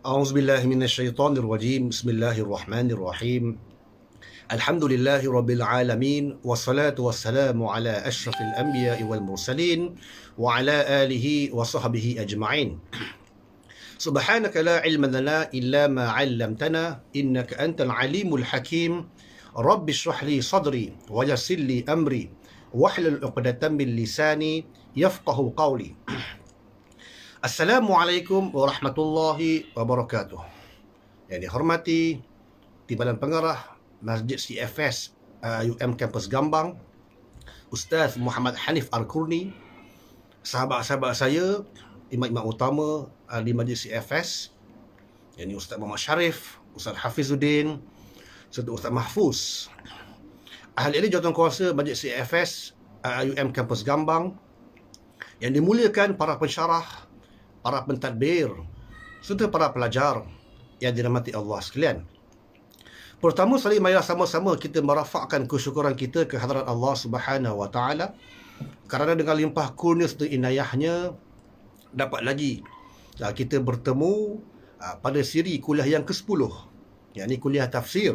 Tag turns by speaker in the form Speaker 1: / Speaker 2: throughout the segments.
Speaker 1: أعوذ بالله من الشيطان الرجيم بسم الله الرحمن الرحيم الحمد لله رب العالمين والصلاة والسلام على أشرف الأنبياء والمرسلين وعلى آله وصحبه أجمعين سبحانك لا علم لنا إلا ما علمتنا إنك أنت العليم الحكيم رب اشرح لي صدري ويسر لي أمري واحلل عقدة من لساني يفقه قولي. Assalamualaikum warahmatullahi wabarakatuh. Yang dihormati Timbalan Pengarah Masjid CFS UM Kampus Gambang, Ustaz Muhammad Hanif Al-Kurni, sahabat-sahabat saya, imam-imam utama di Masjid CFS, yang ini Ustaz Muhammad Sharif, Ustaz Hafizuddin, serta Ustaz Mahfuz. Ahli ini jawatankuasa Masjid CFS UM Kampus Gambang, yang dimuliakan para pensyarah, para pentadbir, serta para pelajar yang dirahmati Allah sekalian. Pertama sekali, marilah sama-sama kita merafakkan kesyukuran kita ke hadirat Allah Subhanahu Wa Taala, kerana dengan limpah kurnia serta inayahnya dapat lagi kita bertemu pada siri kuliah yang ke-10, yakni kuliah tafsir,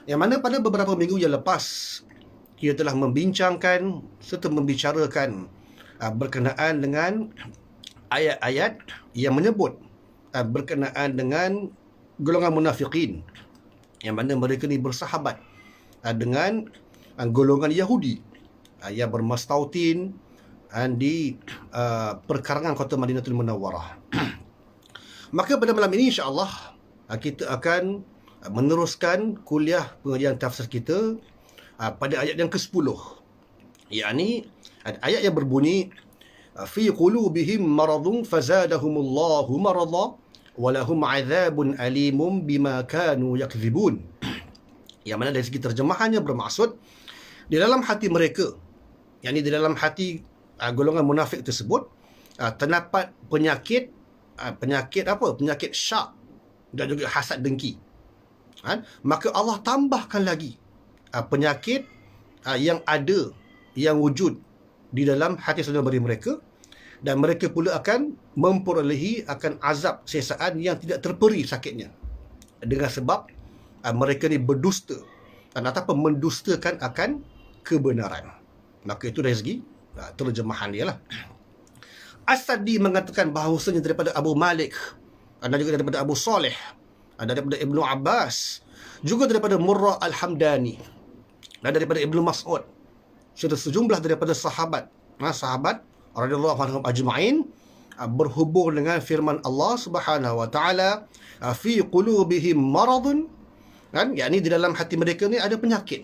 Speaker 1: yang mana pada beberapa minggu yang lepas kita telah membincangkan serta membicarakan berkenaan dengan ayat-ayat yang menyebut berkenaan dengan golongan munafiqin, yang mana mereka ni bersahabat dengan golongan Yahudi yang bermastautin di perkarangan kota Madinatul Munawwarah. Maka pada malam ini insya-Allah kita akan meneruskan kuliah pengajian tafsir kita pada ayat yang ke-10, yakni ayat yang berbunyi fi qulubihim maradun fazadahumullahu marada walahum azabun alimun bima kanu yakdzibun. Yang mana dari segi terjemahannya bermaksud di dalam hati mereka, yakni di dalam hati golongan munafik tersebut terdapat penyakit penyakit syak dan juga hasad dengki. Maka Allah tambahkan lagi penyakit yang ada, yang wujud di dalam hati saudara mereka, dan mereka pula akan memperolehi akan azab siksaan yang tidak terperi sakitnya, dengan sebab mereka ni berdusta ataupun mendustakan akan kebenaran. Maka itu dari segi terjemahan dia lah. As-Sadi mengatakan bahawasanya daripada Abu Malik dan juga daripada Abu Saleh, daripada Ibnu Abbas, juga daripada Murrah Al-Hamdani dan daripada Ibnu Mas'ud, serta sejumlah daripada sahabat radhiyallahu anhum ajma'in, berhubung dengan firman Allah Subhanahu wa taala fi qulubihim maradun, yakni di dalam hati mereka ni ada penyakit.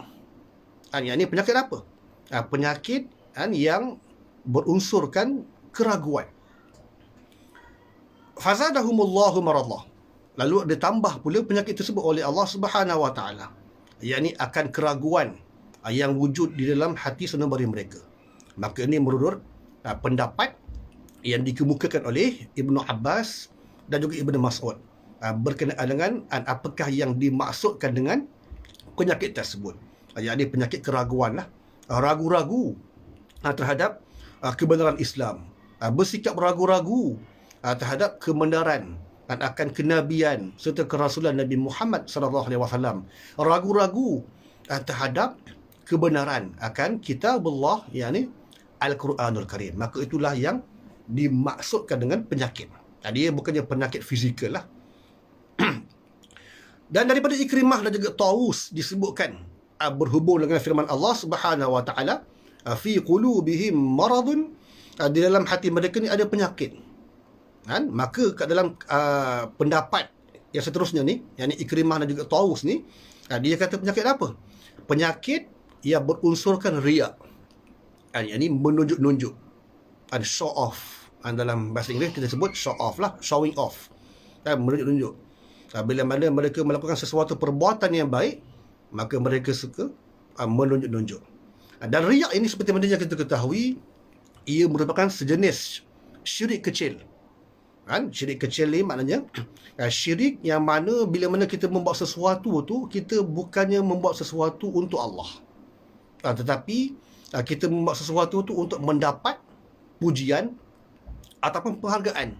Speaker 1: Yakni penyakit apa? Penyakit yang berunsurkan keraguan. Fazadahumullahu maradha, lalu ditambah pula penyakit tersebut oleh Allah Subhanahu wa taala, yakni akan keraguan yang wujud di dalam hati sanubari mereka. Maka ini menurut pendapat yang dikemukakan oleh Ibnu Abbas dan juga Ibnu Mas'ud berkenaan dengan apakah yang dimaksudkan dengan penyakit tersebut, yakni penyakit keraguan lah, ragu-ragu terhadap kebenaran Islam, bersikap ragu-ragu terhadap kebenaran dan akan kenabian serta kerasulan Nabi Muhammad SAW, ragu-ragu terhadap kebenaran akan kitabullah, yakni Al-Quranul Karim. Maka itulah yang dimaksudkan dengan penyakit. Dia bukannya penyakit fizikal lah. Dan daripada Ikrimah dan juga Tawus disebutkan berhubung dengan firman Allah Subhanahu wa taala fi qulubihim maradun, di dalam hati mereka ni ada penyakit. Maka kat dalam pendapat yang seterusnya ni, yakni Ikrimah dan juga Tawus ni, dia kata penyakit apa? Penyakit yang berunsurkan riya, yakni menunjuk-nunjuk, show off. Dalam bahasa Inggeris kita sebut show off lah, showing off, menunjuk-nunjuk. Bila mana mereka melakukan sesuatu perbuatan yang baik, maka mereka suka menunjuk-nunjuk. Dan riya ini seperti mana yang kita ketahui, ia merupakan sejenis syirik kecil. Syirik kecil ni maknanya syirik yang mana bila mana kita membuat sesuatu tu, kita bukannya membuat sesuatu untuk Allah, tetapi kita membuat sesuatu tu untuk mendapat pujian ataupun penghargaan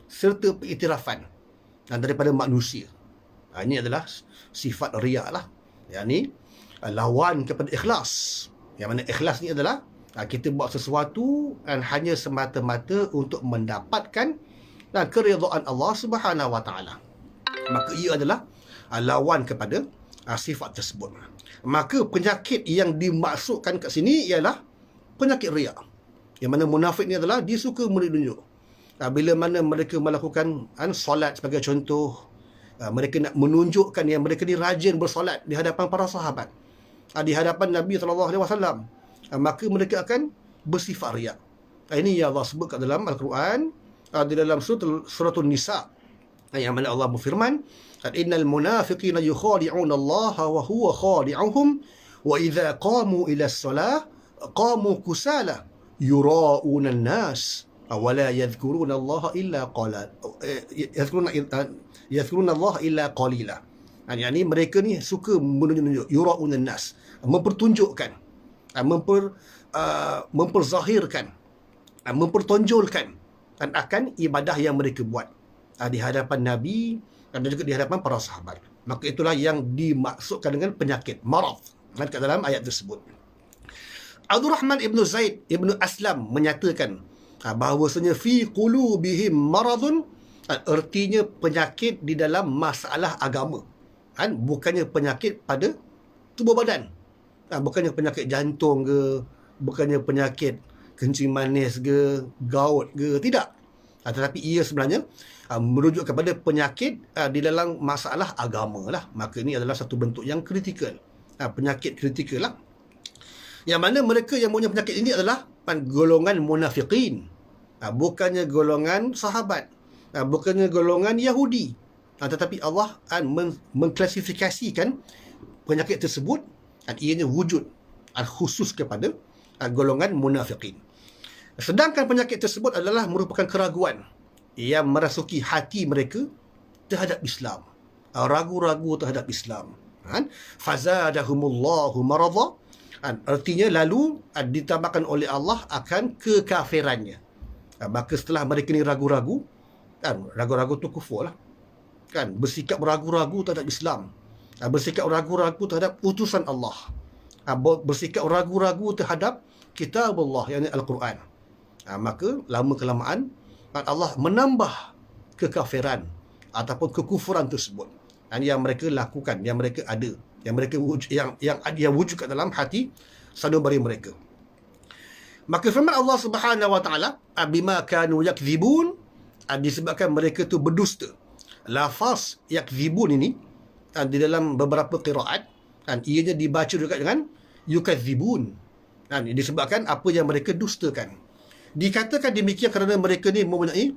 Speaker 1: serta pengiktirafan daripada manusia. Ini adalah sifat riya lah. Yang ni lawan kepada ikhlas. Yang mana ikhlas ni adalah kita buat sesuatu hanya semata-mata untuk mendapatkan keridhaan Allah Subhanahu Wa Taala. Maka ia adalah lawan kepada sifat tersebut. Maka penyakit yang dimaksudkan kat sini ialah penyakit riya. Yang mana munafik ni adalah dia suka menunjuk. Bila mana mereka melakukan solat sebagai contoh, mereka nak menunjukkan yang mereka ni rajin bersolat di hadapan para sahabat, di hadapan Nabi SAW, maka mereka akan bersifat riya. Ini yang Allah sebut kat dalam Al-Quran, di dalam surah Nisa, yang mana Allah berfirman, innal munafiqina yukhadi'una Allah wa huwa khadi'uhum wa idza qamu ila as-salah qamu kusala yura'una an-nas wa la yadhkuruna Allah illa qalila, yadhkuruna Allah illa qalila. Yani mereka ni suka menunjuk, yura'una an-nas, mempertunjukkan, memperzahirkan, mempertonjolkan akan ibadah yang mereka buat di hadapan Nabi dan juga di hadapan para sahabat. Maka itulah yang dimaksudkan dengan penyakit marad kat dalam ayat tersebut. Abdul Rahman ibn Zaid ibn Aslam menyatakan bahawasanya fi qulubihim maradun, artinya penyakit di dalam masalah agama, bukannya penyakit pada tubuh badan, bukannya penyakit jantung ke, bukannya penyakit kencing manis ke, gout ke, tidak. Tetapi ia sebenarnya merujuk kepada penyakit di dalam masalah agama lah. Maka ini adalah satu bentuk yang kritikal, penyakit kritikal lah. Yang mana mereka yang punya penyakit ini adalah golongan munafiqin, bukannya golongan sahabat, bukannya golongan Yahudi. Tetapi Allah mengklasifikasikan penyakit tersebut, ianya wujud khusus kepada golongan munafiqin. Sedangkan penyakit tersebut adalah merupakan keraguan yang merasuki hati mereka terhadap Islam, ragu-ragu terhadap Islam. Fazadahumullahu maradha, artinya lalu ditambahkan oleh Allah akan kekafirannya. Maka setelah mereka ni ragu-ragu, ragu-ragu tu kufur lah, bersikap ragu-ragu terhadap Islam, bersikap ragu-ragu terhadap utusan Allah, bersikap ragu-ragu terhadap kitab Allah, yakni Al-Quran. Maka lama-kelamaan Allah menambah kekafiran ataupun kekufuran tersebut yang mereka lakukan, yang mereka ada, yang wujud kat dalam hati sanubari mereka. Maka firman Allah Subhanahu Wa Taala, bima kanu yakdzibun, disebabkan mereka tu berdusta. Lafaz yakdzibun ini di dalam beberapa qiraat ianya dibaca juga dengan yukadzibun, disebabkan apa yang mereka dustakan. Dikatakan demikian kerana mereka ni mempunyai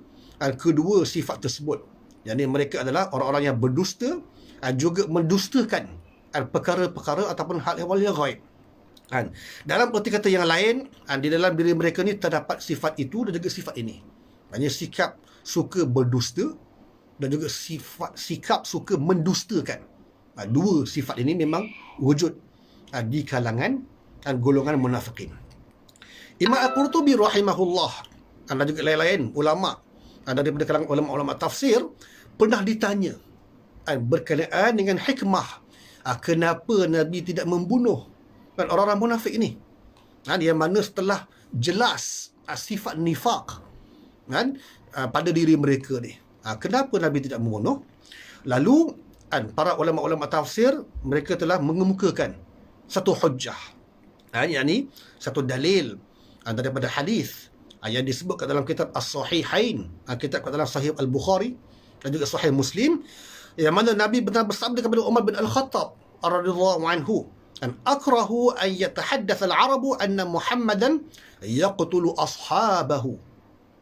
Speaker 1: kedua sifat tersebut. Yang mereka adalah orang-orang yang berdusta, juga mendustakan perkara-perkara ataupun hal yang ghaib. Dalam erti kata yang lain, di dalam diri mereka ni terdapat sifat itu dan juga sifat ini. Hanya sikap suka berdusta dan juga sikap suka mendustakan. Dua sifat ini memang wujud di kalangan golongan munafiqin. Imam Al-Qurtubi rahimahullah dan juga lain-lain ulama daripada kalangan ulama-ulama tafsir pernah ditanya berkenaan dengan hikmah kenapa Nabi tidak membunuh orang-orang munafik ini, yang mana setelah jelas sifat nifaq pada diri mereka ni, kenapa Nabi tidak membunuh? Lalu para ulama-ulama tafsir mereka telah mengemukakan satu hujjah, yakni satu dalil daripada hadis yang disebut kat dalam kitab As-Sahihain, kitab kat dalam Sahih Al-Bukhari dan juga Sahih Muslim, yang mana Nabi benar bersabda kepada Umar bin Al-Khattab radhiyallahu anhu, akrahu an yatahaddath al-arabu anna Muhammadan yaqtulu ashabahu.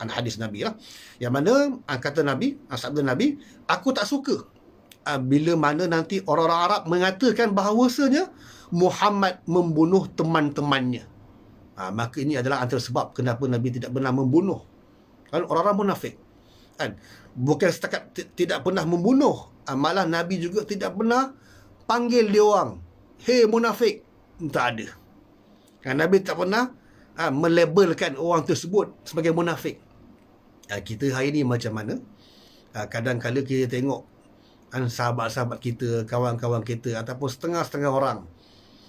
Speaker 1: Hadis Nabi lah, yang mana kata Nabi, sabda Nabi, aku tak suka bila mana nanti orang-orang Arab mengatakan bahawasanya Muhammad membunuh teman-temannya. Maka ini adalah antara sebab kenapa Nabi tidak pernah membunuh orang-orang munafik. Bukan setakat tidak pernah membunuh, malah Nabi juga tidak pernah panggil dia orang, "Hei munafik." Tak ada. Nabi tak pernah melabelkan orang tersebut sebagai munafik. Kita hari ini macam mana? kadang-kadang kita tengok sahabat-sahabat kita, kawan-kawan kita ataupun setengah-setengah orang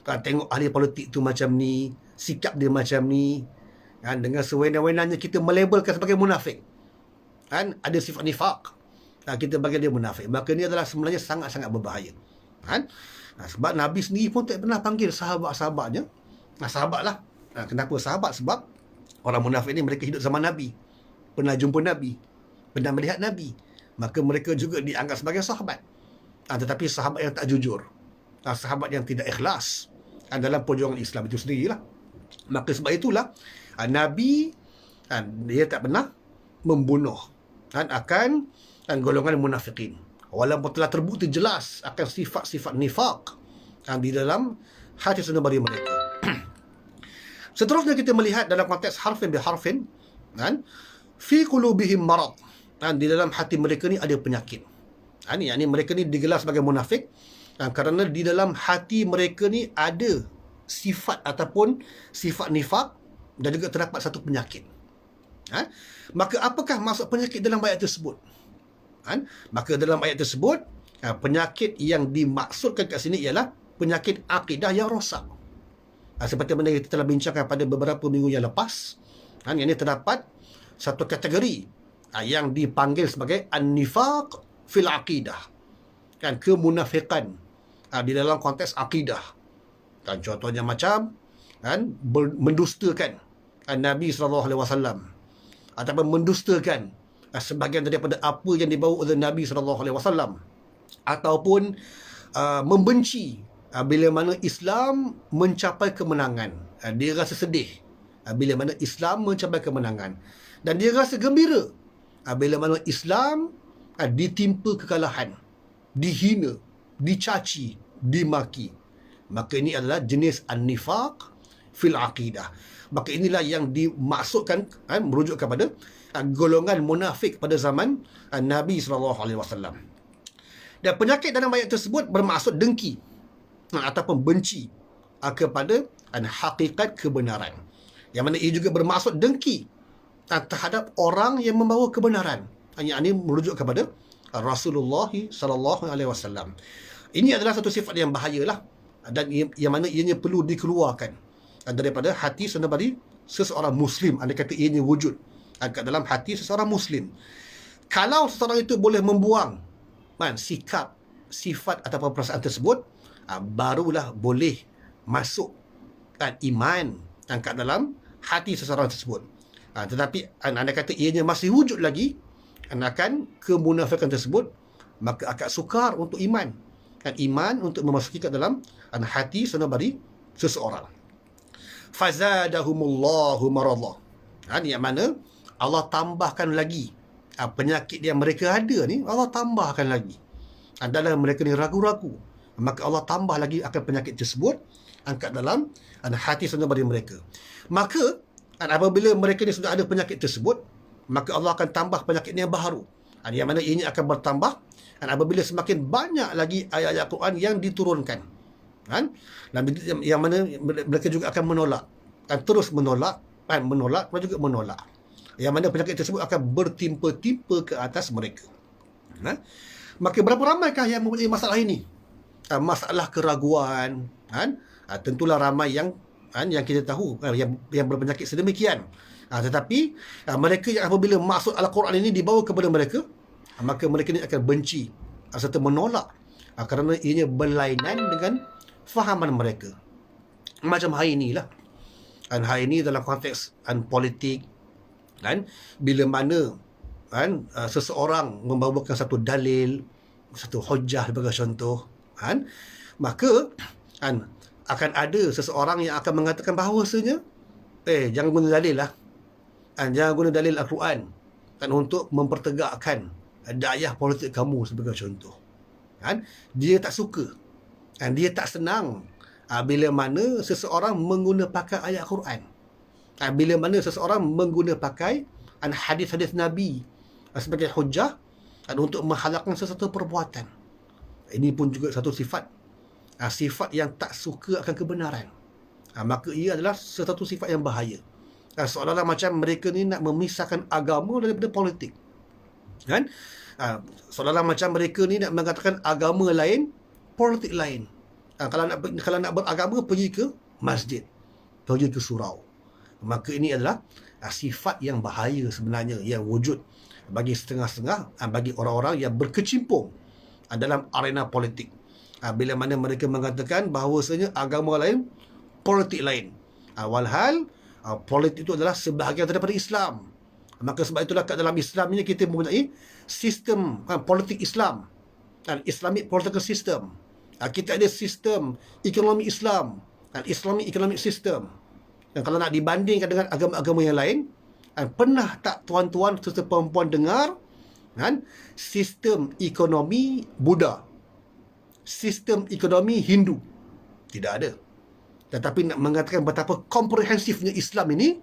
Speaker 1: tengok ahli politik tu macam ni, sikap dia macam ni, dengan sewenang-wenangnya kita melabelkan sebagai munafik, ada sifat nifaq, kita bagi dia munafik. Maka ni adalah sebenarnya sangat-sangat berbahaya. Sebab Nabi sendiri pun tak pernah panggil sahabat-sahabatnya sahabat lah. Kenapa sahabat? Sebab orang munafik ni mereka hidup zaman Nabi, pernah jumpa Nabi, pernah melihat Nabi, maka mereka juga dianggap sebagai sahabat. Tetapi sahabat yang tak jujur, sahabat yang tidak ikhlas dalam perjuangan Islam itu sendirilah. Maka sebab itulah Nabi dia tak pernah membunuh akan golongan munafikin, walaupun telah terbukti jelas akan sifat-sifat nifaq di dalam hati nurani mereka. Seterusnya kita melihat dalam konteks harfin biharfin, fi qulubihim marad, di dalam hati mereka ni ada penyakit. Ini mereka ni digelar sebagai munafik kerana di dalam hati mereka ni ada sifat ataupun sifat nifaq dan juga terdapat satu penyakit. Maka apakah maksud penyakit dalam ayat tersebut? Maka dalam ayat tersebut, penyakit yang dimaksudkan kat sini ialah penyakit akidah yang rosak. Seperti mana kita telah bincangkan pada beberapa minggu yang lepas, yang ini terdapat satu kategori yang dipanggil sebagai an-nifaq fil aqidah, kemunafikan di dalam konteks akidah. Contohnya macam mendustakan Nabi SAW, ataupun mendustakan sebahagian daripada apa yang dibawa oleh Nabi SAW, ataupun membenci bila mana Islam mencapai kemenangan. Dia rasa sedih bila mana Islam mencapai kemenangan, dan dia rasa gembira bila mana Islam ditimpa kekalahan, dihina, dicaci, dimaki. Maka ini adalah jenis an-nifaq fil aqidah. Maka inilah yang dimaksudkan, merujuk kepada golongan munafik pada zaman Nabi SAW. Dan penyakit dalam ayat tersebut bermaksud dengki ataupun benci kepada hakikat kebenaran, yang mana ia juga bermaksud dengki terhadap orang yang membawa kebenaran. Yang ini merujuk kepada Rasulullah SAW. Ini adalah satu sifat yang bahayalah, dan yang mana ianya perlu dikeluarkan daripada hati seseorang Muslim. Anda kata ianya wujud kat dalam hati seseorang Muslim. Kalau seseorang itu boleh membuang sikap, sifat ataupun perasaan tersebut, barulah boleh masuk iman kat dalam hati seseorang tersebut. Tetapi anda kata ianya masih wujud lagi akan kemunafikan tersebut, maka akan sukar untuk iman untuk memasuki kat dalam hati sanubari seseorang. Fazadahumullahu maradha, yang mana Allah tambahkan lagi penyakit yang mereka ada ni, Allah tambahkan lagi. Dalam mereka ni ragu-ragu, maka Allah tambah lagi akan penyakit tersebut angkat dalam hati sanubari mereka. Maka apabila mereka ni sudah ada penyakit tersebut, maka Allah akan tambah penyakit yang baru, yang mana ianya akan bertambah apabila semakin banyak lagi ayat-ayat Quran yang diturunkan, dan yang mana mereka juga akan menolak, terus menolak dan juga menolak, yang mana penyakit tersebut akan bertimpa-timpa ke atas mereka. Maka berapa ramaikah yang mempunyai masalah ini? Masalah keraguan, tentulah ramai yang kita tahu yang berpenyakit sedemikian. Tetapi mereka yang apabila maksud Al-Quran ini dibawa kepada mereka, maka mereka ini akan benci serta menolak kerana ianya berlainan dengan fahaman mereka. Macam hari inilah. Hari ini dalam konteks politik, bila mana seseorang membawakan satu dalil, satu hujah sebagai contoh, maka akan ada seseorang yang akan mengatakan bahawasanya jangan guna dalil lah, jangan guna dalil Al-Quran untuk mempertegakkan dayah politik kamu sebagai contoh. Dia tak suka, dia tak senang bila mana seseorang mengguna pakai ayat Quran, bila mana seseorang mengguna pakai hadis-hadis Nabi sebagai hujah untuk menghalalkan sesuatu perbuatan. Ini pun juga satu sifat yang tak suka akan kebenaran. Maka ia adalah satu sifat yang bahaya. Seolah-olah macam mereka ni nak memisahkan agama daripada politik. Kan? Seolah-olah macam mereka ni nak mengatakan agama lain, politik lain. Kalau nak beragama, pergi ke masjid, pergi ke surau. Maka ini adalah sifat yang bahaya sebenarnya yang wujud bagi setengah-setengah, bagi orang-orang yang berkecimpung dalam arena politik. Bila mana mereka mengatakan bahawasanya agama lain, politik lain. Walhal politik itu adalah sebahagian daripada Islam. Maka sebab itulah kat dalam Islam ini kita mempunyai sistem politik Islam, Islamic political system. Kita ada sistem ekonomi Islam, Islamic economic system. Dan kalau nak dibandingkan dengan agama-agama yang lain, pernah tak tuan-tuan serta puan-puan dengar sistem ekonomi Buddha, sistem ekonomi Hindu? Tidak ada. Tetapi nak mengatakan betapa komprehensifnya Islam ini,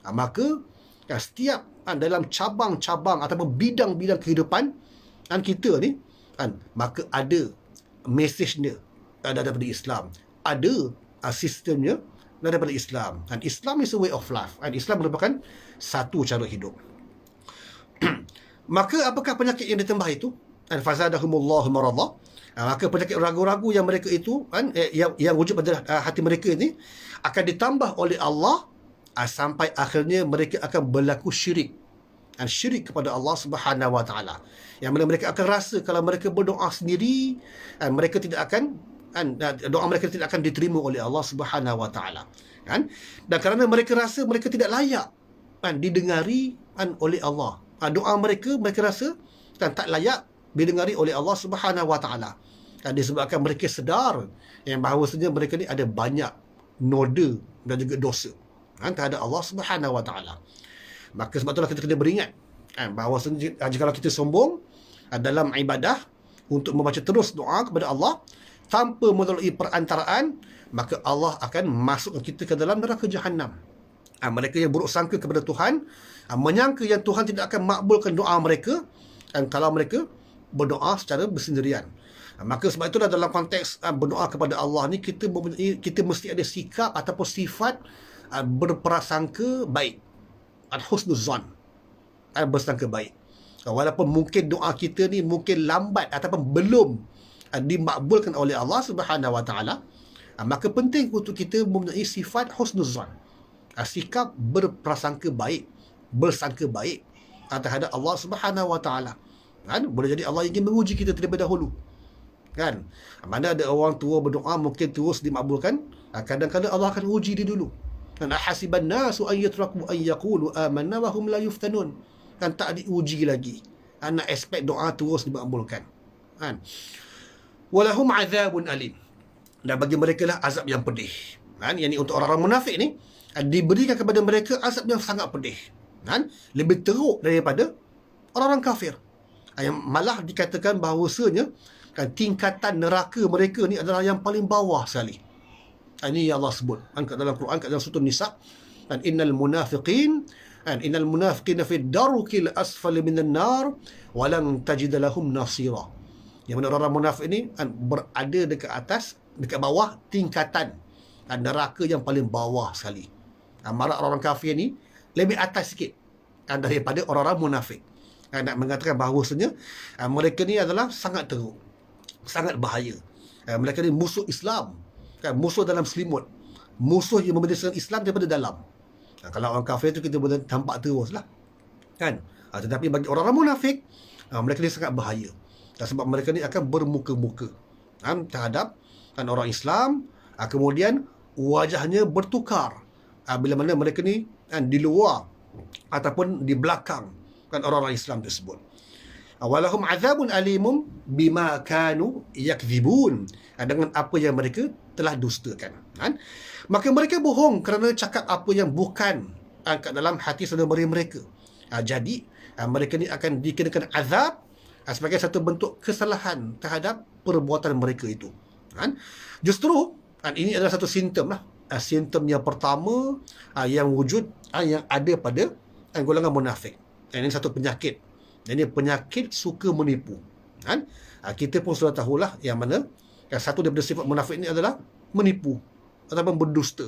Speaker 1: maka setiap dalam cabang-cabang ataupun bidang-bidang kehidupan kita ni, maka ada mesejnya daripada Islam, ada sistemnya daripada Islam. Dan Islam is a way of life. Islam merupakan satu cara hidup. Maka apakah penyakit yang ditambah itu? Fazadahumullahu maradha. Maka penyakit ragu-ragu yang mereka itu, yang wujud pada hati mereka ini, akan ditambah oleh Allah sampai akhirnya mereka akan berlaku syirik. Syirik kepada Allah Subhanahu Wa Taala. Yang mana mereka akan rasa kalau mereka berdoa sendiri, mereka tidak akan, doa mereka tidak akan diterima oleh Allah Subhanahu Wa Taala. Dan kerana mereka rasa mereka tidak layak didengari oleh Allah. Doa mereka rasa tak layak didengari oleh Allah Subhanahu Wa Taala. Disebabkan mereka sedar yang bahawasanya mereka ni ada banyak noda dan juga dosa terhadap Allah Subhanahu Wa Taala. Maka sebab itulah kita kena beringat bahawa jika kita sombong dalam ibadah untuk membaca terus doa kepada Allah tanpa melalui perantaraan, maka Allah akan masukkan kita ke dalam neraka Jahannam. Mereka yang buruk sangka kepada Tuhan, menyangka yang Tuhan tidak akan makbulkan doa mereka kalau mereka berdoa secara bersendirian. Maka sebab itulah dalam konteks berdoa kepada Allah ni, kita mesti ada sikap ataupun sifat berprasangka baik, husnuzan, bersangka baik. Walaupun mungkin doa kita ni mungkin lambat ataupun belum dimakbulkan oleh Allah Subhanahu Wa Taala, maka penting untuk kita mempunyai sifat husnuzan, sikap berprasangka baik, bersangka baik terhadap Allah Subhanahu Wa Taala. Boleh jadi Allah ingin menguji kita terlebih dahulu. Mana ada orang tua berdoa mungkin terus dimakbulkan, kadang-kadang Allah akan uji dia dulu. Ahasiban nasu an yatraku an yaqulu amanna wa hum la yuftanun. Tak diuji lagi. Nak expect doa terus dimakbulkan. Walahum azabun alim. Dan bagi mereka lah azab yang pedih. Yang ni untuk orang-orang munafik ni, diberikan kepada mereka azab yang sangat pedih. Lebih teruk daripada orang-orang kafir. Yang malah dikatakan bahawasanya tingkatan neraka mereka ni adalah yang paling bawah sekali. Ini yang Allah sebut kat dalam Quran, kat dalam surah Nisa, innal munafiqina fi darkil asfali minan nar wa lan tajid lahum nasira. Yang mana orang-orang munafik ni berada dekat atas, dekat bawah tingkatan neraka yang paling bawah sekali. Malah orang kafir ni lebih atas sikit daripada orang-orang munafik. Nak mengatakan bahawasanya mereka ni adalah sangat teruk, sangat bahaya. Mereka ni musuh Islam, musuh dalam selimut, musuh yang membebaskan Islam daripada dalam. Kalau orang kafir tu kita boleh tampak terus lah, tetapi bagi orang-orang munafik, mereka ni sangat bahaya. Sebab mereka ni akan bermuka-muka terhadap orang Islam, kemudian wajahnya bertukar bila mana mereka ni di luar ataupun di belakang orang-orang Islam tersebut. Walahum azabun alimum bima kanu yakdzibun, dengan apa yang mereka telah dustakan. Maka mereka bohong kerana cakap apa yang bukan kat dalam hati saudara mereka. Jadi mereka ni akan dikenakan azab sebagai satu bentuk kesalahan terhadap perbuatan mereka itu. Justru ini adalah satu simptom lah. Simptom yang pertama yang wujud, yang ada pada golongan munafik. Ini satu penyakit. Ini penyakit suka menipu. Kita pun sudah tahulah yang mana satu daripada sifat munafik ini adalah menipu ataupun berdusta.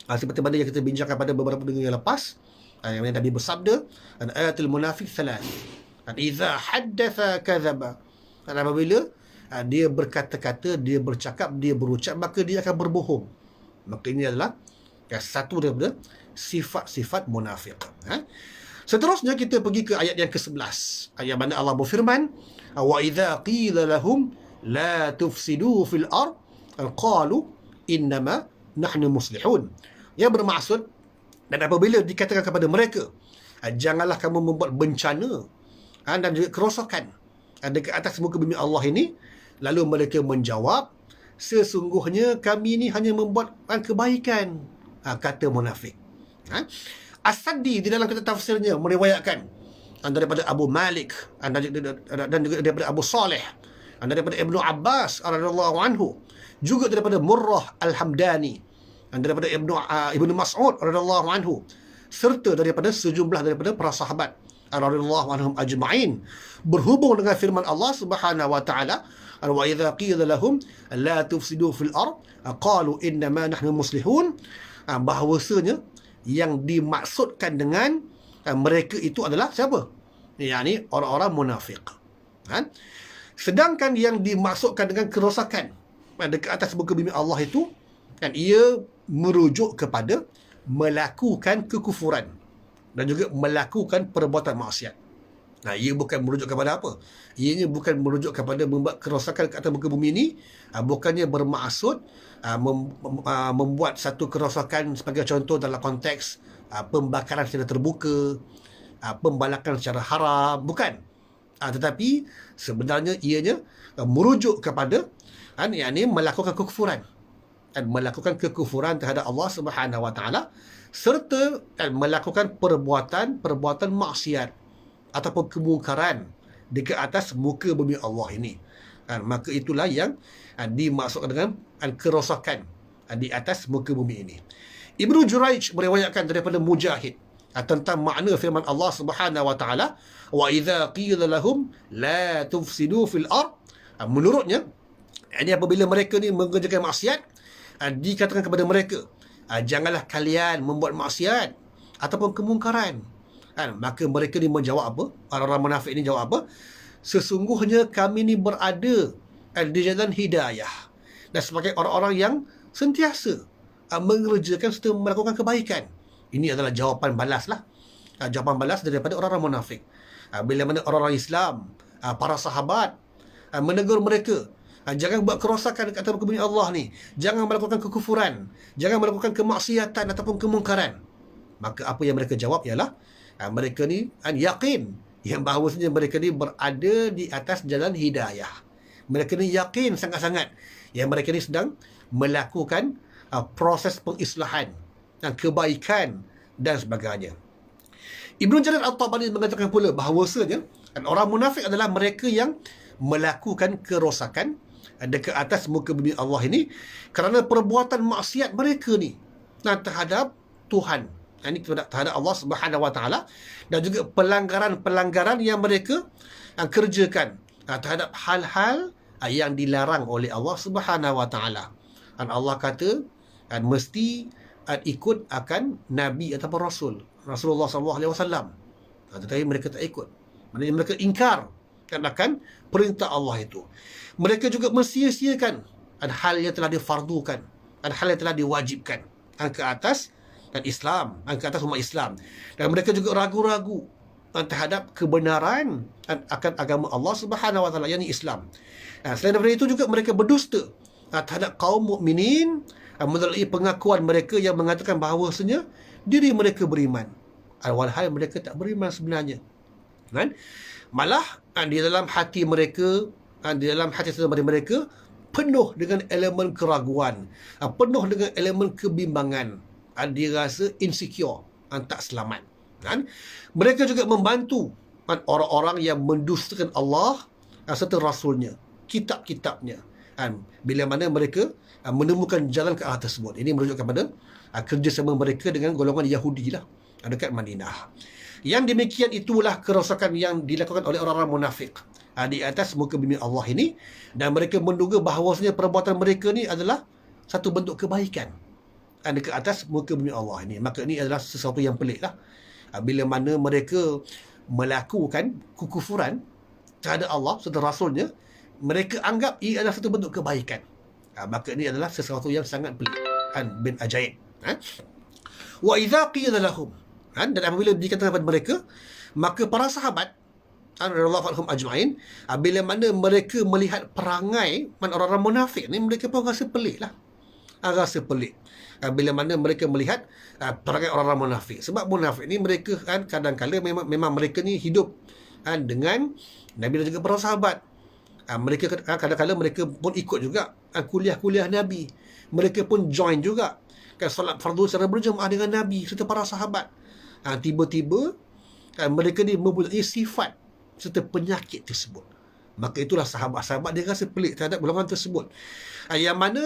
Speaker 1: Seperti mana yang kita bincangkan pada beberapa minggu yang lepas, yang Nabi bersabda, ayatul munafik thalath. Dan idza haddatha kadzaba. Dan apabila dia berkata-kata, dia bercakap, dia berucap, maka dia akan berbohong. Maka ini adalah satu daripada sifat-sifat munafik. Seterusnya kita pergi ke ayat yang ke-11. Ayat mana Allah berfirman, wa idza qila lahum la tufsidu fil ard qalu innama nahnu muslihun. Yang bermaksud, dan apabila dikatakan kepada mereka, janganlah kamu membuat bencana dan juga kerosakan dekat atas muka bumi Allah ini, lalu mereka menjawab, sesungguhnya kami ini hanya membuat kebaikan. Kata munafik. As-Saddi di dalam kitab tafsirnya meriwayatkan daripada Abu Malik dan juga daripada Abu Saleh, daripada Ibnu Abbas radhiyallahu anhu, juga daripada Murrah Al-Hamdani, daripada Ibnu Mas'ud radhiyallahu anhu, serta daripada sejumlah daripada para sahabat radhiyallahu anhum ajma'in, berhubung dengan firman Allah Subhanahu wa taala, wa idza qila lahum la tufsidu fil ard qalu innama nahnu muslihun, bahawasanya yang dimaksudkan dengan mereka itu adalah siapa? yakni orang-orang munafik. Sedangkan yang dimaksudkan dengan kerosakan dekat atas muka bumi Allah itu, ia merujuk kepada melakukan kekufuran dan juga melakukan perbuatan maksiat. Ia bukan merujuk kepada apa? Ianya bukan merujuk kepada membuat kerosakan ke atas muka bumi ini. Bukannya bermaksud membuat satu kerosakan sebagai contoh dalam konteks pembakaran secara terbuka, pembalakan secara haram. Bukan. Tetapi sebenarnya ianya merujuk kepada yakni melakukan kekufuran. Dan melakukan kekufuran terhadap Allah Subhanahu wa taala, serta melakukan perbuatan maksiat ataupun kemungkaran dekat atas muka bumi Allah ini. Maka itulah yang dimaksudkan dengan kerosakan di atas muka bumi ini. Ibnu Juraij meriwayatkan daripada Mujahid tentang makna firman Allah Subhanahu wa taala, wa idza qila lahum la tufsidu fil ard, menurutnya ini apabila mereka ni mengerjakan maksiat, dikatakan kepada mereka, janganlah kalian membuat maksiat ataupun kemungkaran. Maka mereka ni menjawab apa? Orang-orang munafik ni jawab apa? Sesungguhnya kami ni berada di jalan hidayah, dan sebagai orang-orang yang sentiasa mengerjakan serta melakukan kebaikan. Ini adalah jawapan balas lah. Jawapan balas daripada orang-orang munafik. Bila mana orang-orang Islam, para sahabat menegur mereka, jangan buat kerosakan dekat atas muka bumi Allah ni, jangan melakukan kekufuran, jangan melakukan kemaksiatan ataupun kemungkaran. Maka apa yang mereka jawab ialah, mereka ni yakin yang bahawasanya mereka ni berada di atas jalan hidayah. Mereka ni yakin sangat-sangat yang mereka ni sedang melakukan proses pengislahan dan kebaikan dan sebagainya. Ibnu Jarir At-Tabari mengatakan pula bahawasanya orang munafik adalah mereka yang melakukan kerosakan dekat atas muka bumi Allah ini kerana perbuatan maksiat mereka ni terhadap Tuhan, ini terhadap Allah Subhanahu wa taala, dan juga pelanggaran-pelanggaran yang mereka kerjakan terhadap hal-hal yang dilarang oleh Allah Subhanahu wa taala. Dan Allah kata mesti ikut akan nabi ataupun Rasulullah SAW. Tetapi mereka tak ikut. Maknanya mereka ingkar akan perintah Allah itu. Mereka juga mensia-siakan hal yang telah difardukan, hal yang telah diwajibkan ke atas Islam, ke atas umat Islam. Dan mereka juga ragu-ragu terhadap kebenaran akan agama Allah Subhanahu wa taala, yakni Islam. Selain daripada itu juga mereka berdusta terhadap kaum mukminin melalui pengakuan mereka yang mengatakan bahawasanya diri mereka beriman, walhal mereka tak beriman sebenarnya. Malah di dalam hati mereka, di dalam hati mereka penuh dengan elemen keraguan, penuh dengan elemen kebimbangan. Dia rasa insecure, tak selamat. Mereka juga membantu orang-orang yang mendustakan Allah serta Rasulnya, kitab-kitabnya, bila mana mereka menemukan jalan ke arah tersebut. Ini merujuk kepada kerjasama mereka dengan golongan Yahudi lah dekat Madinah. Yang demikian itulah kerosakan yang dilakukan oleh orang-orang munafik di atas muka bumi Allah ini, dan mereka menduga bahawasanya perbuatan mereka ni adalah satu bentuk kebaikan dekat atas muka bumi Allah ini. Maka ini adalah sesuatu yang pelik lah. Bila mana mereka melakukan kekufuran terhadap Allah serta Rasulnya, mereka anggap ia adalah satu bentuk kebaikan. Maka ini adalah sesuatu yang sangat pelik, bin ajaib. Wa idza qila lahum, dan apabila dikatakan kepada mereka, maka para sahabat radhiyallahu anhum ajma'in, bila mana mereka melihat perangai orang-orang munafik ni, mereka pun rasa pelik lah. Rasa pelik bila mana mereka melihat perangai orang-orang munafik. Sebab munafik ni mereka kadang-kadang memang mereka ni hidup dengan Nabi dan juga para sahabat. Mereka kadang-kadang mereka pun ikut juga kuliah-kuliah Nabi. Mereka pun join juga solat fardu secara berjemaah dengan Nabi serta para sahabat. Tiba-tiba mereka ni mempunyai sifat serta penyakit tersebut. Maka itulah sahabat-sahabat dia rasa pelik terhadap golongan tersebut. Yang mana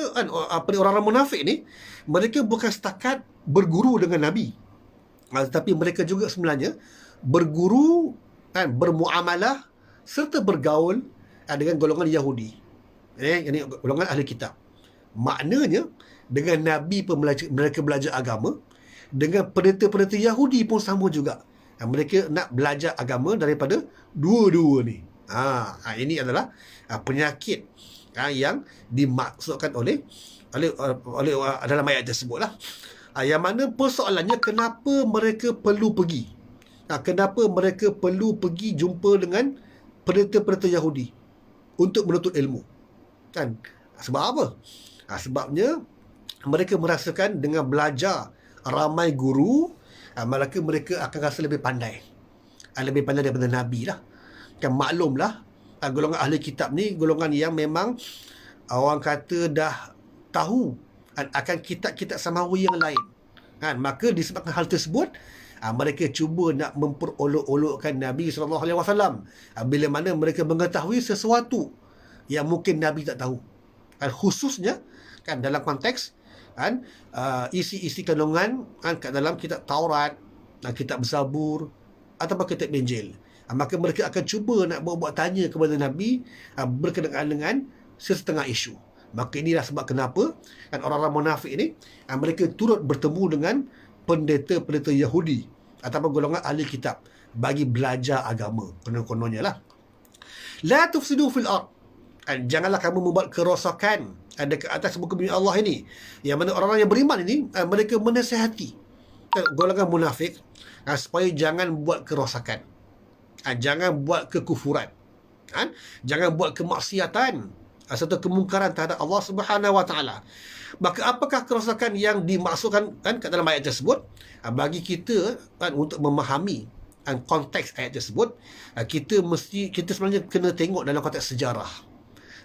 Speaker 1: orang-orang munafik ni, mereka bukan setakat berguru dengan Nabi, tetapi mereka juga sebenarnya berguru, bermuamalah serta bergaul dengan golongan Yahudi. Ini golongan ahli kitab. Maknanya dengan Nabi pun mereka belajar agama, dengan pendeta-pendeta Yahudi pun sama juga. Mereka nak belajar agama daripada dua-dua ni. Ini adalah penyakit yang dimaksudkan oleh dalam ayat tersebut lah. Yang mana persoalannya, kenapa mereka perlu pergi? Kenapa mereka perlu pergi jumpa dengan pendeta-pendeta Yahudi untuk menuntut ilmu? Sebab apa? Sebabnya mereka merasakan dengan belajar ramai guru, maka mereka akan rasa lebih pandai. Lebih pandai daripada Nabi lah. Maklumlah, golongan ahli kitab ni golongan yang memang orang kata dah tahu akan kitab-kitab samawi yang lain. Maka disebabkan hal tersebut, mereka cuba nak memperolok-olokkan Nabi SAW. Bila mana mereka mengetahui sesuatu yang mungkin Nabi tak tahu. Khususnya dalam konteks isi-isi kandungan kat dalam kitab Taurat, kitab Zabur ataupun kitab Injil. Maka mereka akan cuba nak buat tanya kepada Nabi berkenaan dengan sesetengah isu. Maka inilah sebab kenapa orang-orang munafik ni, mereka turut bertemu dengan pendeta-pendeta Yahudi ataupun golongan ahli kitab bagi belajar agama. Konon-kononnya lah. La tufsidu fil ard. Janganlah kamu membuat kerosakan dekat atas muka bumi Allah ini. Yang mana orang-orang yang beriman ini, mereka menasihati golongan munafik supaya jangan buat kerosakan, jangan buat kekufuran, jangan buat kemaksiatan serta kemungkaran terhadap Allah Subhanahu Wa Taala. Maka apakah kerosakan yang dimaksudkan kat dalam ayat tersebut? Bagi kita untuk memahami konteks ayat tersebut, kita sebenarnya kena tengok dalam konteks sejarah.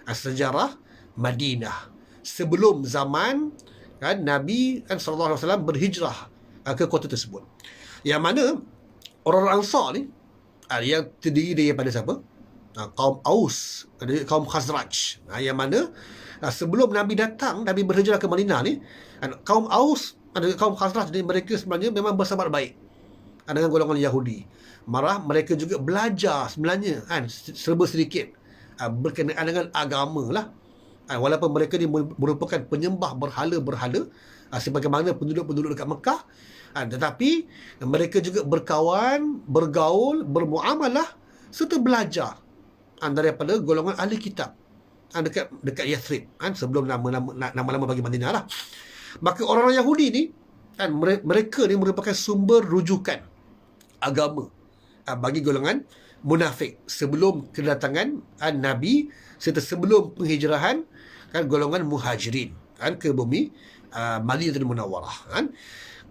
Speaker 1: Sejarah Madinah sebelum zaman Nabi SAW berhijrah ke kota tersebut. Yang mana orang-orang Ansar ni, yang terdiri daripada siapa? Kaum Aus, kaum Khazraj. Yang mana sebelum Nabi datang, Nabi berhijrah ke Madinah ni, kaum Aus dan kaum Khazraj ni, mereka sebenarnya memang bersahabat baik dengan golongan Yahudi. Mereka juga belajar sebenarnya serba sedikit berkenaan dengan agama lah. Walaupun mereka ni merupakan penyembah berhala-berhala sebagaimana penduduk-penduduk dekat Mekah, tetapi mereka juga berkawan, bergaul, bermuamalah serta belajar daripada golongan ahli kitab dekat Yathrib, sebelum nama-nama bagi Madinah lah. Maka orang-orang Yahudi ni, mereka ni merupakan sumber rujukan agama bagi golongan munafik sebelum kedatangan Nabi serta sebelum penghijrahan golongan muhajirin ke bumi Madinatul Munawwarah.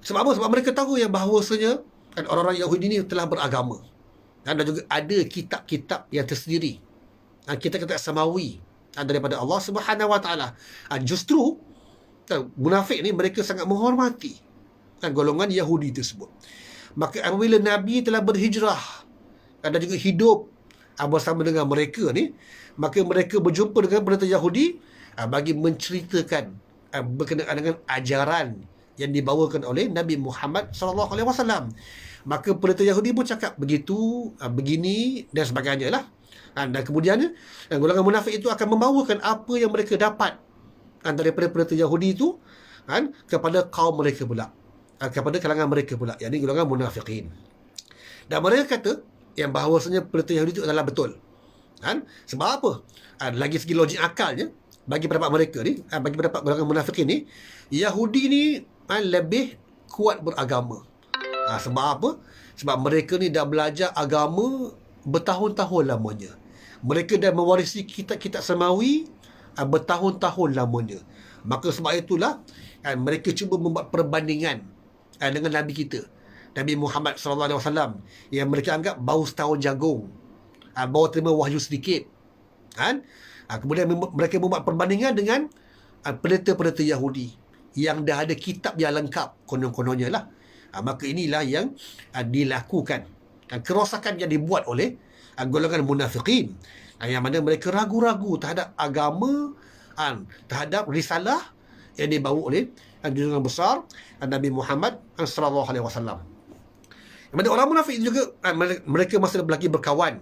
Speaker 1: Sebab apa? Sebab mereka tahu yang bahawasanya orang-orang Yahudi ni telah beragama, dan juga ada kitab-kitab yang tersendiri, kitab-kitab samawi daripada Allah Subhanahu Wa Taala. Justru munafik ni mereka sangat menghormati golongan Yahudi tersebut. Maka apabila Nabi telah berhijrah dan juga hidup bersama dengan mereka ni, maka mereka berjumpa dengan pendeta Yahudi bagi menceritakan berkenaan dengan ajaran yang dibawakan oleh Nabi Muhammad SAW. Maka pendeta Yahudi pun cakap begitu, begini dan sebagainya lah. Dan kemudian golongan munafik itu akan membawakan apa yang mereka dapat daripada pendeta Yahudi itu kepada kaum mereka pula, kepada kalangan mereka pula, yakni golongan munafikin. Dan mereka kata yang bahawasanya pendeta Yahudi itu adalah betul. Kan? Sebab apa? Lagi segi logik akalnya, bagi pendapat mereka ni, bagi pendapat golongan munafik ni, Yahudi ni lebih kuat beragama. Sebab apa? Sebab mereka ni dah belajar agama bertahun-tahun lamanya. Mereka dah mewarisi kitab-kitab samawi bertahun-tahun lamanya. Maka sebab itulah mereka cuba membuat perbandingan dengan Nabi kita, Nabi Muhammad SAW, yang mereka anggap bau setahun jagung, baru terima wahyu sedikit. Kemudian mereka membuat perbandingan dengan pendeta-pendeta Yahudi yang dah ada kitab yang lengkap, konon-kononnya lah. Maka inilah yang dilakukan, kerosakan yang dibuat oleh golongan munafiqin, yang mana mereka ragu-ragu terhadap agama, terhadap risalah yang dibawa oleh junjungan besar Nabi Muhammad sallallahu alaihi wasallam. Yang mana orang munafik juga, mereka masih lagi berkawan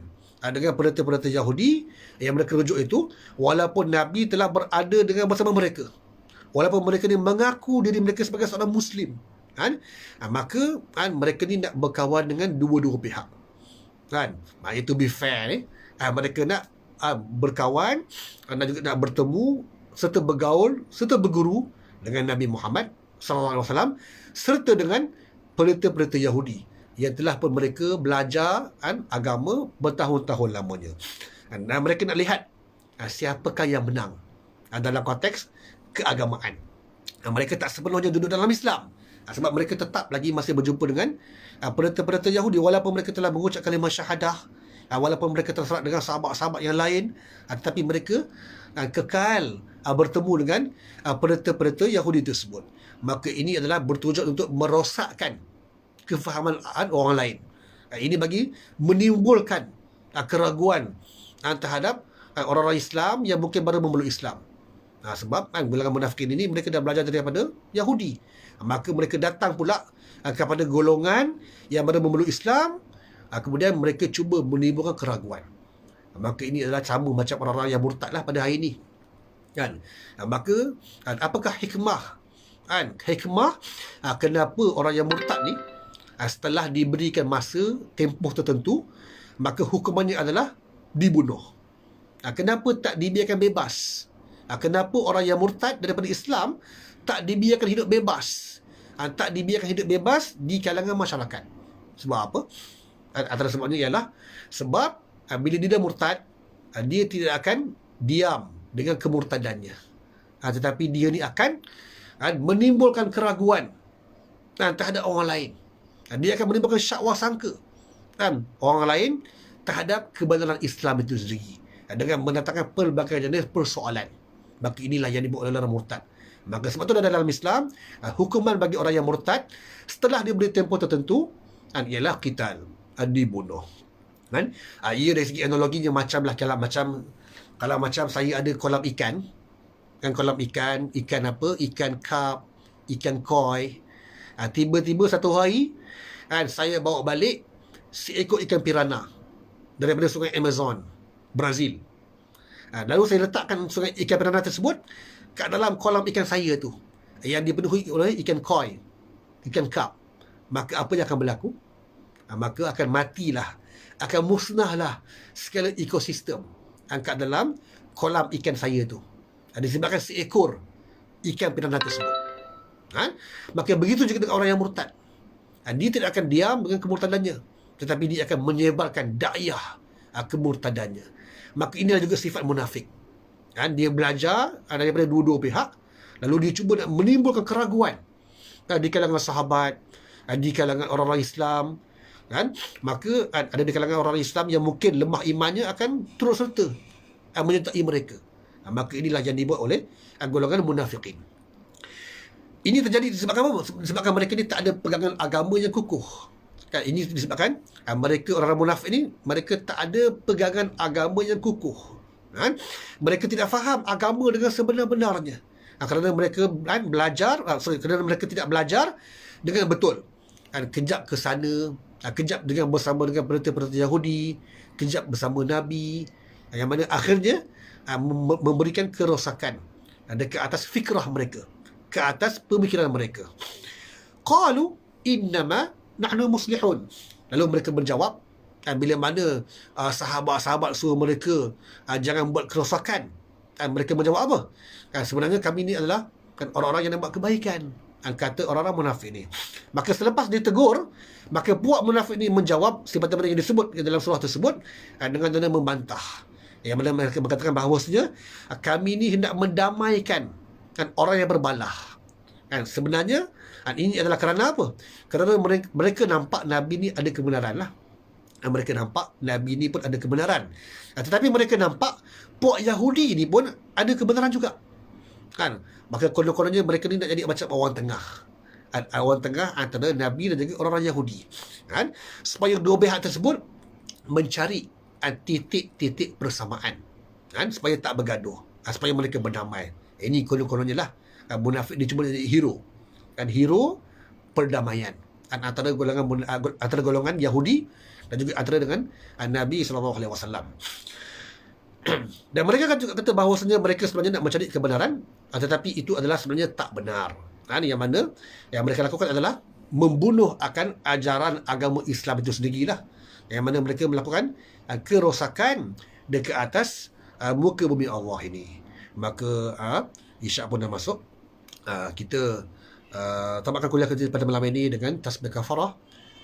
Speaker 1: dengan pendeta-pendeta Yahudi yang mereka rujuk itu, walaupun Nabi telah berada dengan bersama mereka, walaupun mereka ni mengaku diri mereka sebagai seorang Muslim, maka mereka ni nak berkawan dengan dua-dua pihak. Itu be fair ni. Mereka nak berkawan dan juga nak bertemu serta bergaul serta berguru dengan Nabi Muhammad SAW serta dengan pendeta-pendeta Yahudi yang telah pun mereka belajar agama bertahun-tahun lamanya. Dan mereka nak lihat siapakah yang menang dalam konteks keagamaan. Mereka tak sepenuhnya duduk dalam Islam, sebab mereka tetap lagi masih berjumpa dengan pendeta-pendeta Yahudi, walaupun mereka telah mengucap kalimah syahadah, walaupun mereka terserat dengan sahabat-sahabat yang lain, tetapi mereka kekal bertemu dengan pendeta-pendeta Yahudi tersebut. Maka ini adalah bertujuan untuk merosakkan kefahaman orang lain. Ini bagi menimbulkan keraguan terhadap orang-orang Islam yang mungkin baru memeluk Islam. Sebab golongan munafikin ini mereka dah belajar daripada Yahudi. Maka mereka datang pula kepada golongan yang baru memeluk Islam, kemudian mereka cuba menimbulkan keraguan. Maka ini adalah sama macam orang-orang yang murtad lah pada hari ini. Maka apakah hikmah? Hikmah kenapa orang yang murtad ni setelah diberikan masa tempoh tertentu, maka hukumannya adalah dibunuh. Kenapa tak dibiarkan bebas? Kenapa orang yang murtad daripada Islam tak dibiarkan hidup bebas? Tak dibiarkan hidup bebas di kalangan masyarakat. Sebab apa? Antara sebabnya ialah sebab bila dia dah murtad, dia tidak akan diam dengan kemurtadannya, tetapi dia ni akan menimbulkan keraguan terhadap orang lain. Dia akan menimbulkan syakwa sangka orang lain terhadap kebenaran Islam itu sendiri, dengan mendatangkan pelbagai jenis persoalan. Maka inilah yang dibuat oleh orang murtad. Maka sebab itu dalam Islam, hukuman bagi orang yang murtad setelah diberi tempoh tertentu ialah qital, dibunuh. Ia dari segi analoginya macam lah, kalau macam saya ada kolam ikan, kolam ikan apa, ikan kap, ikan koi, tiba-tiba satu hari saya bawa balik seekor ikan piranha daripada sungai Amazon, Brazil. Lalu saya letakkan sungai ikan piranha tersebut kat dalam kolam ikan saya tu yang dipenuhi oleh ikan koi, ikan kap. Maka apa yang akan berlaku? Maka akan matilah, akan musnahlah segala ekosistem kat dalam kolam ikan saya tu, disebabkan seekor ikan piranha tersebut. Maka begitu juga dengan orang yang murtad. Dia tidak akan diam dengan kemurtadannya, tetapi dia akan menyebarkan dakwah kemurtadannya. Maka inilah juga sifat munafik. Dia belajar daripada dua-dua pihak, lalu dia cuba nak menimbulkan keraguan di kalangan sahabat, di kalangan orang-orang Islam. Maka ada di kalangan orang Islam yang mungkin lemah imannya akan turut serta menyertai mereka. Maka inilah yang dibuat oleh golongan munafikin. Ini terjadi disebabkan apa? Disebabkan mereka ni tak ada pegangan agama yang kukuh. Ini disebabkan mereka, orang munafik ni, mereka tak ada pegangan agama yang kukuh. Mereka tidak faham agama dengan sebenar-benarnya. Kerana mereka kerana mereka tidak belajar dengan betul. Kejap ke sana, kejap bersama dengan pendeta-pendeta Yahudi, kejap bersama Nabi, yang mana akhirnya memberikan kerosakan ke atas fikrah mereka, ke atas pemikiran mereka. Qalu innama nahnu muslihun. Lalu mereka menjawab, Bila mana sahabat-sahabat suruh mereka jangan buat kerosakan, mereka menjawab apa? Sebenarnya kami ni adalah orang-orang yang nak buat kebaikan. Kata orang-orang munafik ni. Maka selepas ditegur, maka puak munafik ni menjawab seperti mana yang disebut dalam surah tersebut, dengan cara membantah. Yang mana mereka berkatakan bahawasanya kami ni hendak mendamaikan orang yang berbalah. Sebenarnya ini adalah kerana apa? Kerana mereka nampak Nabi ni ada kebenaran lah. Mereka nampak Nabi ni pun ada kebenaran. Tetapi mereka nampak puak Yahudi ni pun ada kebenaran juga. Maka konon-kononnya mereka ni nak jadi macam orang tengah. Orang tengah antara Nabi dan juga orang-orang Yahudi. Supaya dua pihak tersebut mencari titik-titik persamaan. Supaya tak bergaduh. Supaya mereka berdamai. Ini konon-kononnya lah. Munafik dia cuma jadi hero. Hero perdamaian. Antara golongan Yahudi dan juga antara dengan Nabi SAW. Dan mereka kan juga kata bahawasanya mereka sebenarnya nak mencari kebenaran, tetapi itu adalah sebenarnya tak benar. Yang mana yang mereka lakukan adalah membunuh akan ajaran agama Islam itu sendirilah. Yang mana mereka melakukan kerosakan dekat atas muka bumi Allah ini. Maka Isyak pun dah masuk. Kita tamatkan kuliah kita pada malam ini dengan tasbih kafarah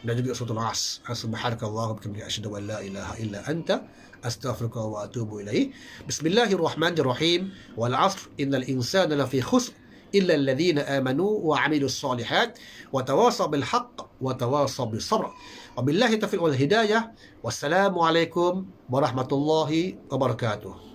Speaker 1: dan juga suratul As. Subhanakallah wa bihamdika asyhadu an la ilaha illa anta astaghfiruka wa atubu ilaih. Bismillahirrahmanirrahim. Wal 'ashr innal insana lafi khusr illa alladhina amanu wa 'amilus solihat wa tawasaw bil haqq wa tawasaw bis sabr. Wabillahi taufiq wal hidayah. Wassalamu alaikum warahmatullahi wabarakatuh.